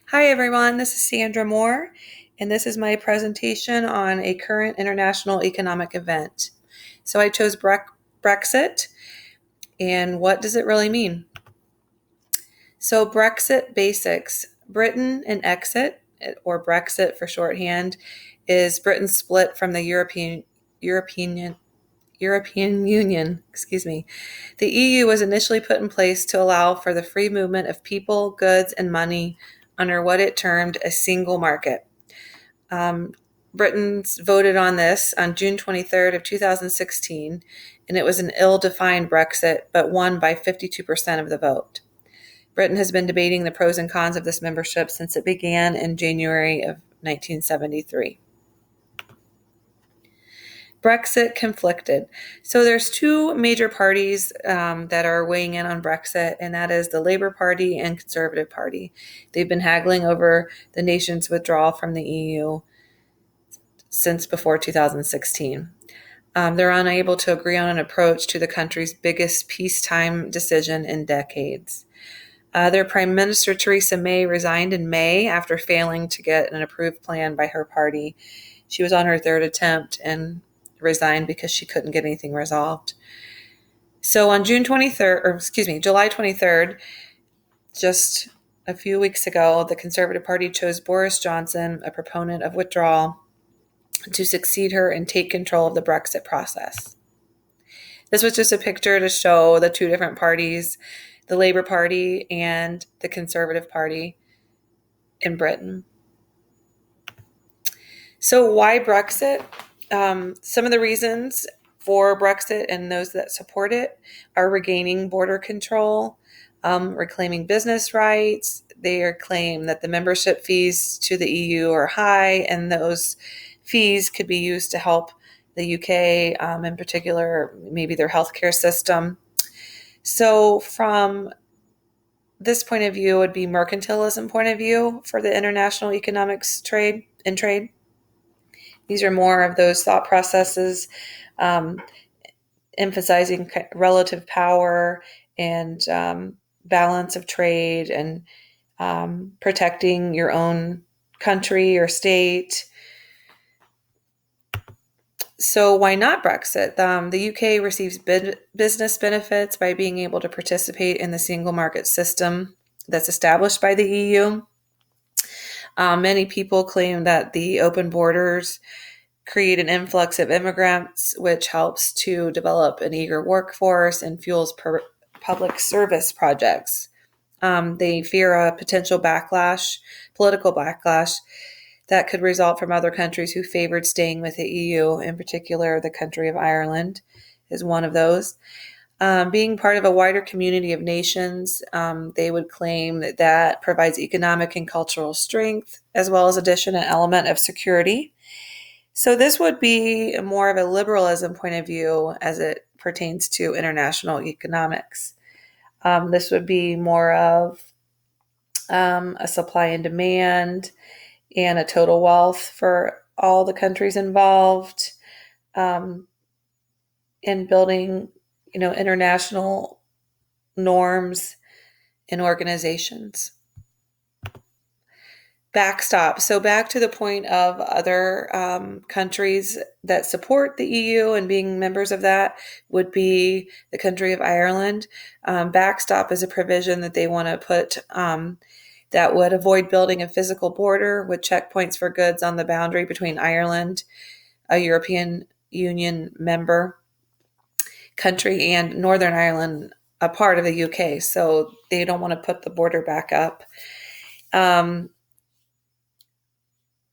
Hi everyone, this is Sandra Moore, and this is my presentation on a current international economic event. So I chose Brexit, and what does it really mean? So Brexit basics. Britain and exit, or Brexit for shorthand, is Britain's split from the European Union, excuse me. The EU was initially put in place to allow for the free movement of people, goods, and money under what it termed a single market. Um, Britons voted on this on June 23rd of 2016, and it was an ill-defined Brexit, but won by 52% of the vote. Britain has been debating the pros and cons of this membership since it began in January of 1973. Brexit conflicted. So there's two major parties that are weighing in on Brexit, and that is the Labour Party and Conservative Party. They've been haggling over the nation's withdrawal from the EU since before 2016. They're unable to agree on an approach to the country's biggest peacetime decision in decades. Their Prime Minister, Theresa May, resigned in May after failing to get an approved plan by her party. She was on her third attempt and resigned because she couldn't get anything resolved. So on July 23rd, just a few weeks ago, the Conservative Party chose Boris Johnson, a proponent of withdrawal, to succeed her and take control of the Brexit process. This was just a picture to show the two different parties, the Labour Party and the Conservative Party in Britain. So why Brexit? Some of the reasons for Brexit and those that support it are regaining border control, reclaiming business rights. They claim that the membership fees to the EU are high, and those fees could be used to help the UK, in particular, maybe their healthcare system. So from this point of view would be mercantilism point of view for the international economics trade. These are more of those thought processes, um, emphasizing relative power and balance of trade and protecting your own country or state. So why not Brexit? The UK receives business benefits by being able to participate in the single market system that's established by the EU. Many people claim that the open borders create an influx of immigrants, which helps to develop an eager workforce and fuels public service projects. They fear a potential political backlash, that could result from other countries who favored staying with the EU. In particular, the country of Ireland is one of those. Being part of a wider community of nations, they would claim that provides economic and cultural strength, as well as an element of security. So this would be more of a liberalism point of view as it pertains to international economics. This would be more of a supply and demand and a total wealth for all the countries involved, um, in building, international norms and organizations. Backstop. So back to the point of other countries that support the EU and being members of that would be the country of Ireland. Backstop is a provision that they want to put that would avoid building a physical border with checkpoints for goods on the boundary between Ireland, a European Union member country, and Northern Ireland, a part of the UK. So they don't want to put the border back up.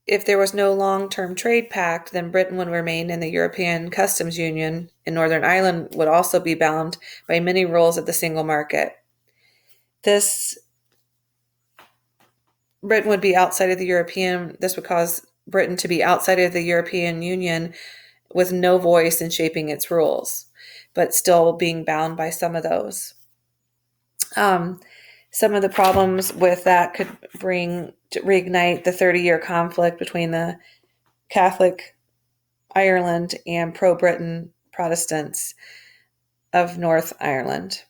If there was no long-term trade pact, then Britain would remain in the European Customs Union, and Northern Ireland would also be bound by many rules of the single market. This Britain would be outside of the European. This would cause Britain to be outside of the European Union with no voice in shaping its rules, but still being bound by some of those. Some of the problems with that could reignite the 30-year conflict between the Catholic Ireland and pro-Britain Protestants of North Ireland.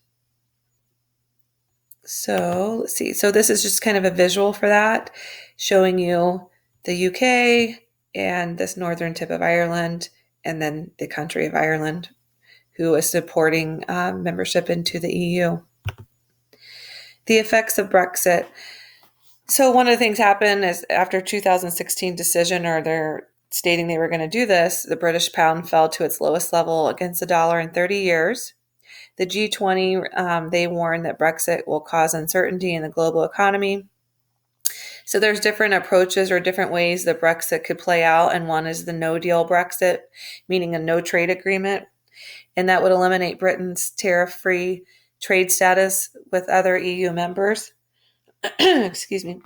So let's see. So this is just kind of a visual for that, showing you the UK and this northern tip of Ireland, and then the country of Ireland, who is supporting membership into the EU. The effects of Brexit. So one of the things happened is after 2016 decision, or they're stating they were going to do this, the British pound fell to its lowest level against the dollar in 30 years. The G20, they warn that Brexit will cause uncertainty in the global economy. So there's different approaches or different ways that Brexit could play out, and one is the no-deal Brexit, meaning a no-trade agreement, and that would eliminate Britain's tariff-free trade status with other EU members. Excuse me.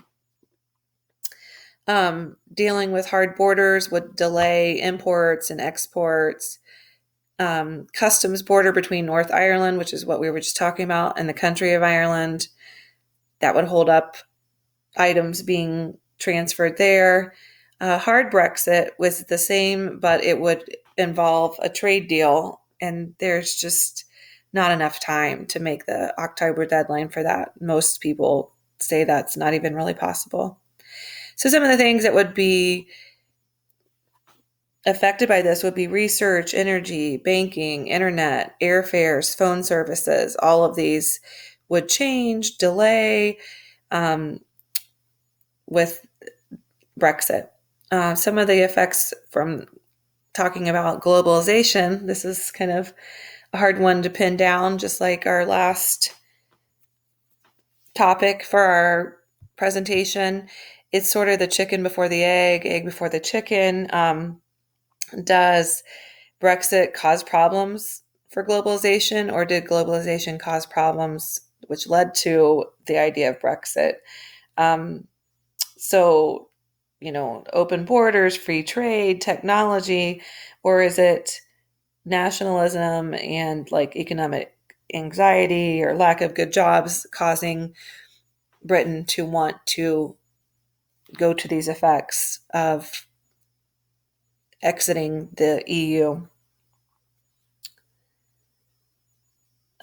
Dealing with hard borders would delay imports and exports. Customs border between North Ireland, which is what we were just talking about, and the country of Ireland, that would hold up items being transferred there. Hard Brexit was the same, but it would involve a trade deal, and there's just not enough time to make the October deadline for that. Most people say that's not even really possible. So some of the things that would be affected by this would be research, energy, banking, internet, airfares, phone services. All of these would change, delay with Brexit. Some of the effects from talking about globalization, this is kind of a hard one to pin down, just like our last topic for our presentation. It's sort of the chicken before the egg before the chicken. Does Brexit cause problems for globalization, or did globalization cause problems which led to the idea of Brexit? So, open borders, free trade, technology, or is it nationalism and like economic anxiety or lack of good jobs causing Britain to want to go to these effects of exiting the EU?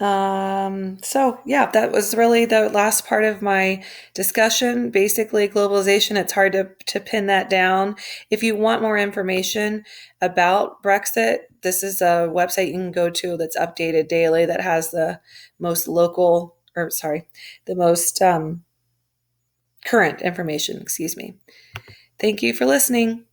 So yeah, that was really the last part of my discussion. Basically, globalization, it's hard to pin that down. If you want more information about Brexit, this is a website you can go to that's updated daily that has the most the most current information, excuse me. Thank you for listening.